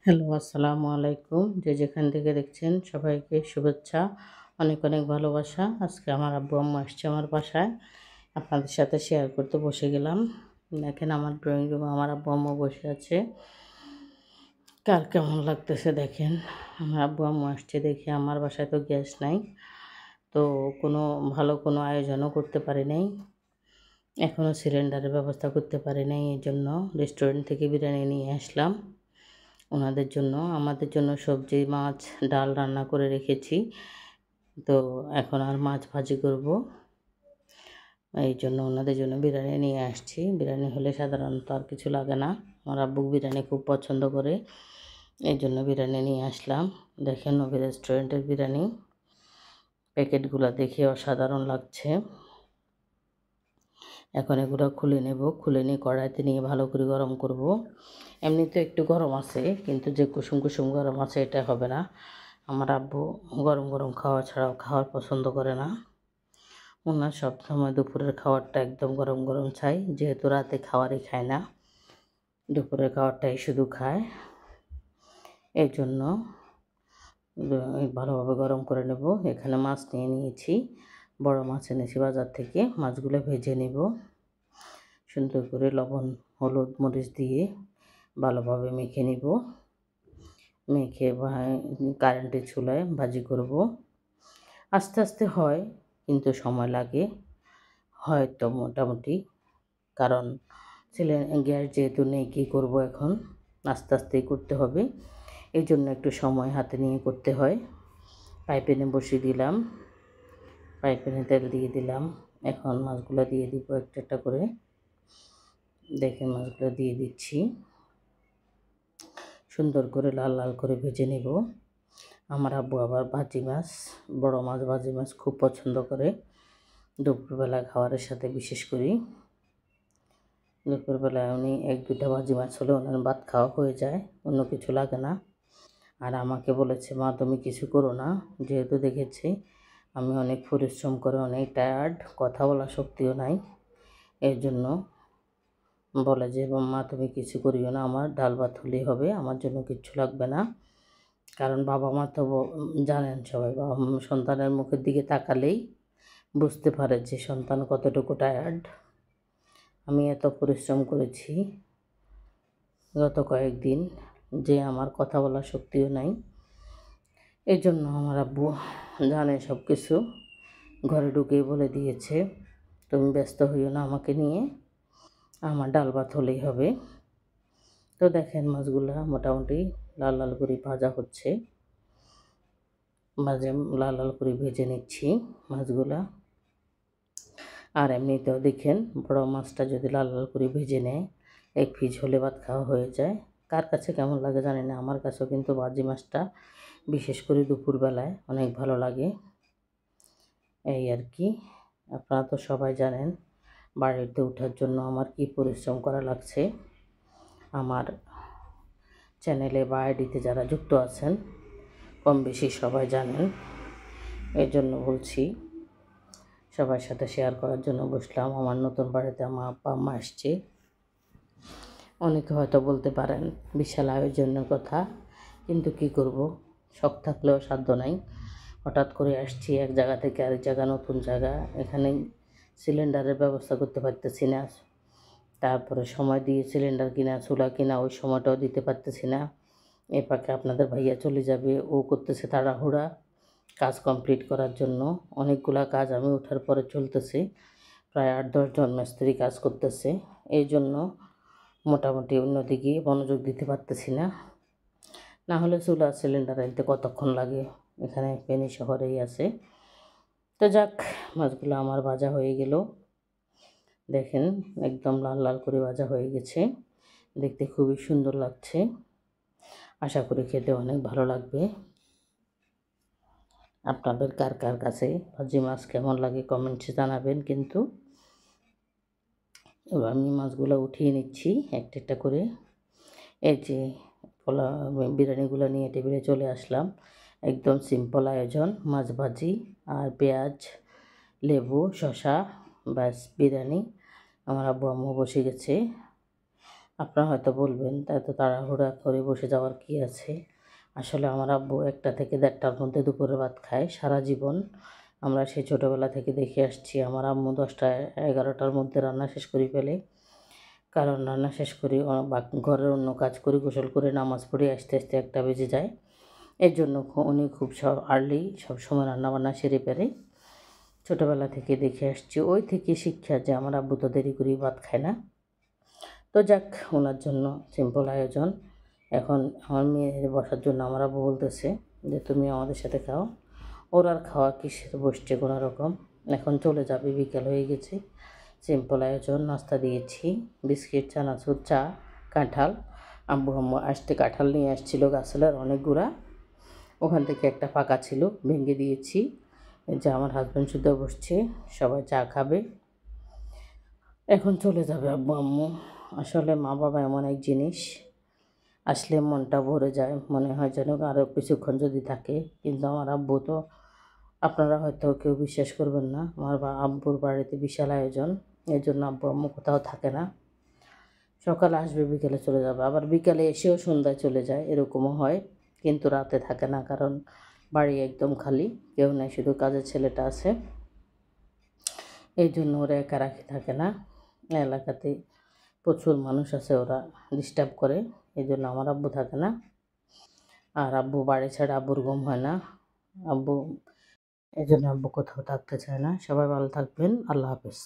Hello, আসসালামু আলাইকুম। যে যেখান থেকে দেখছেন সবাইকে শুভেচ্ছা, অনেক অনেক ভালোবাসা। আজকে আমার আব্বু আম্মু আসছে আমার বাসায়, আপনাদের সাথে শেয়ার করতে বসে গেলাম। দেখেন আমার ড্রয়িং রুমে আমার আব্বু আম্মু বসে আছে। কার কেমন লাগতেছে দেখেন। আমার আব্বু আম্মু আসছে দেখে, আমার বাসায় তো গ্যাস নাই, তো কোনো আয়োজনও করতে পারি নাই, এখনও সিলিন্ডারের ব্যবস্থা করতে পারি নাই। এই জন্য রেস্টুরেন্ট থেকে বিরিয়ানি নিয়ে আসলাম ওনাদের জন্য। আমাদের জন্য সবজি, মাছ, ডাল রান্না করে রেখেছি, তো এখন আর মাছ ভাজি করব। এই জন্য ওনাদের জন্য বিরিয়ানি নিয়ে আসছি। বিরিয়ানি হলে সাধারণত আর কিছু লাগে না। আমার আব্বু বিরিয়ানি খুব পছন্দ করে, এই জন্য বিরিয়ানি নিয়ে আসলাম। দেখেন নবী রেস্টুরেন্টের বিরিয়ানি, প্যাকেটগুলো দেখে অসাধারণ লাগছে। এখন এগুলো খুলে নেব, খুলে নিয়ে কড়াইতে নিয়ে ভালো করে গরম করব। এমনিতে একটু গরম আছে, কিন্তু যে কুসুম কুসুম গরম আছে এটা হবে না। আমার আব্বু গরম গরম খাওয়া ছাড়াও খাওয়ার পছন্দ করে না। ওনার সবসময় দুপুরের খাবারটা একদম গরম গরম চাই, যেহেতু রাতে খাবারই খায় না, দুপুরের খাবারটাই শুধু খায়। এই জন্য ভালোভাবে গরম করে নেব। এখানে মাছ নিয়ে নিয়েছি, বড় মাছ এনেছি বাজার থেকে। মাছগুলো ভেজে নেব সুন্দর করে, লবণ হলুদ মরিচ দিয়ে ভালোভাবে মেখে নিব। মেখে কারেন্টের চুলায় ভাজি করব। আস্তে আস্তে হয়, কিন্তু সময় লাগে হয়তো মোটামুটি, কারণ গ্যাস যেহেতু নেই, কী করব এখন, আস্তে আস্তেই করতে হবে। এই জন্য একটু সময় হাতে নিয়ে করতে হয়। পাইপ্যানে বসিয়ে দিলাম, পাইপ্যানে তেল দিয়ে দিলাম। এখন মাছগুলো দিয়ে দিব একটা একটা করে। দেখে মাছগুলো দিয়ে দিচ্ছি, সুন্দর করে লাল লাল করে ভেজে নেব। আমার আব্বু আবার ভাজি মাছ, বড় মাছ ভাজি মাছ খুব পছন্দ করে। দুপুরবেলা খাবারের সাথে বিশেষ করি, দুপুরবেলায় উনি এক দুটা ভাজি মাছ হলে ওনার ভাত খাওয়া হয়ে যায়, অন্য কিছু লাগে না। আর আমাকে বলেছে, মা তুমি কিছু করো না, যেহেতু দেখেছি আমি অনেক পরিশ্রম করে, অনেক টায়ার্ড, কথা বলার শক্তিও নাই। এর জন্য বলে যে, মা তুমি কিছু করিও না, আমার ডাল ভাত হলেই হবে, আমার জন্য কিচ্ছু লাগবে না। কারণ বাবা মা তো জানেন সবাই, বাবা মা সন্তানের মুখের দিকে তাকালেই বুঝতে পারে যে সন্তান কতটুকু টায়ার্ড। আমি এত পরিশ্রম করেছি গত কয়েকদিন, যে আমার কথা বলার শক্তিও নাই। এই জন্য আমার আব্বু জানে সব কিছু, ঘরে ঢুকেই বলে দিয়েছে, তুমি ব্যস্ত হইও না আমাকে নিয়ে, আমার ডাল ভাত হলেই হবে। তো দেখেন মাছগুলা মোটামুটি লাল লাল করে ভাজা হচ্ছে, লাল লাল করে ভেজে নিচ্ছি মাছগুলা। আর এমনিতেও দেখেন বড় মাছটা যদি লাল লাল করে ভেজে নেয়, এক পিস হলে ভাত খাওয়া হয়ে যায়। কার কাছে কেমন লাগে জানি না, আমার কাছেও কিন্তু ভাজি মাছটা বিশেষ করে দুপুরবেলায় অনেক ভালো লাগে। এই আর কি, আপনারা তো সবাই জানেন বাড়িতে ওঠার জন্য আমার কি পরিশ্রম করা লাগছে। আমার চ্যানেলে বা আইডিতে যারা যুক্ত আছেন কম বেশি সবাই জানেন। এই জন্য বলছি, সবার সাথে শেয়ার করার জন্য বসলাম। আমার নতুন বাড়িতে আমার আব্বা আম্মা আসছে। অনেকে হয়তো বলতে পারেন বিশাল আয়োজনের কথা, কিন্তু কি করব, শখ থাকলেও সাধ্য নাই। হঠাৎ করে আসছি এক জায়গা থেকে আরেক জায়গা, নতুন জায়গা, এখানে সিলিন্ডারের ব্যবস্থা করতে পারতেছি না। তারপরে সময় দিয়ে সিলিন্ডার কিনা, চুলা কিনা, ওই সময়টাও দিতে পারতেছি না। এ পাকে আপনাদের ভাইয়া চলে যাবে, ও করতেছে তাড়াহুড়া কাজ কমপ্লিট করার জন্য। অনেকগুলা কাজ আমি ওঠার পরে চলতেছে, প্রায় 8-10 জন মিস্ত্রি কাজ করতেছে। এই জন্য মোটামুটি অন্যদিকে মনোযোগ দিতে পারতেছি না। না হলে চুলা সিলিন্ডার আনতে কতক্ষণ লাগে, এখানে ফেনী শহরেই আছে। তো যাক, মাছগুলো আমার ভাজা হয়ে গেল। দেখেন একদম লাল লাল করে ভাজা হয়ে গেছে, দেখতে খুবই সুন্দর লাগছে। আশা করি খেতে অনেক ভালো লাগবে। আপনাদের কার কার কাছে ভাজি মাছ কেমন লাগে কমেন্টসে জানাবেন। কিন্তু এবার আমি মাছগুলো উঠিয়ে নিচ্ছি একটা একটা করে। এই যে বিরিয়ানিগুলো নিয়ে টেবিলে চলে আসলাম। একদম সিম্পল আয়োজন, মাছ ভাজি আর পেঁয়াজ, লেবু, শসা, ব্যাস বিরিয়ানি। আমার আব্বু আম্মু বসে গেছে, আপনারা হয়তো বলবেন তাই তো তাড়াহুড়া করে বসে যাওয়ার কী আছে। আসলে আমার আব্বু 1টা থেকে 1:30টার মধ্যে দুপুরে ভাত খায় সারা জীবন। আমরা সেই ছোটোবেলা থেকে দেখে আসছি আমার আম্মু 10টা 11টার মধ্যে রান্না শেষ করে ফেলে। কারণ রান্না শেষ করি ঘরের অন্য কাজ করি, গোসল করে নামাজ পড়ি আসতে আসতে 1টা বেজে যায়। এর জন্য উনি খুব আর্লি সবসময় রান্নাবান্না সেরে ফেলে। ছোটোবেলা থেকে দেখে আসছি, ওই থেকে শিক্ষা যে আমার আব্বু তো দেরি করেই ভাত খায় না। তো যাক, ওনার জন্য সিম্পল আয়োজন। এখন আমার মেয়ের বসার জন্য আমার আব্বু বলতেছে যে তুমি আমাদের সাথে খাও। ওর আর খাওয়া কিসে বসছে কোনো রকম। এখন চলে যাবে, বিকেল হয়ে গেছে। সিম্পল আয়োজন, নাস্তা দিয়েছি, বিস্কিট, চানাচুর, চা, কাঁঠাল। আব্বু আম্মু আসতে কাঁঠাল নিয়ে আসছিলো গাছলার অনেকগুলা। ওখান থেকে একটা ফাঁকা ছিল, ভেঙে দিয়েছি। এই যে আমার হাজব্যান্ড শুদ্ধ বসছে, সবাই চা খাবে। এখন চলে যাবে আব্বু আম্মু। আসলে মা বাবা এমন এক জিনিস, আসলে মনটা ভরে যায়, মনে হয় যেন আরও কিছুক্ষণ যদি থাকে। কিন্তু আমার আব্বু তো, আপনারা হয়তো কেউ বিশ্বাস করবেন না, আমার আব্বুর বাড়িতে বিশাল আয়োজন। এই জন্য আব্বু আম্মু কোথাও থাকে না। সকালে আসবে, বিকেলে চলে যাবে, আবার বিকেলে এসেও সন্ধ্যায় চলে যায়, এরকমও হয়। কিন্তু রাতে থাকে না, কারণ বাড়ি একদম খালি, কেউ নেই, শুধু কাজের ছেলেটা আছে। এই জন্য ওরা একা রাখি থাকে না। এলাকাতে প্রচুর মানুষ আছে, ওরা ডিস্টার্ব করে। এই জন্য আমার আব্বু থাকে না। আর আব্বু বাড়ি ছাড়া আব্বুর ঘুম হয় না। আব্বু, এই জন্য আব্বু কোথাও থাকতে চায় না। সবাই ভালো থাকবেন, আল্লাহ হাফেজ।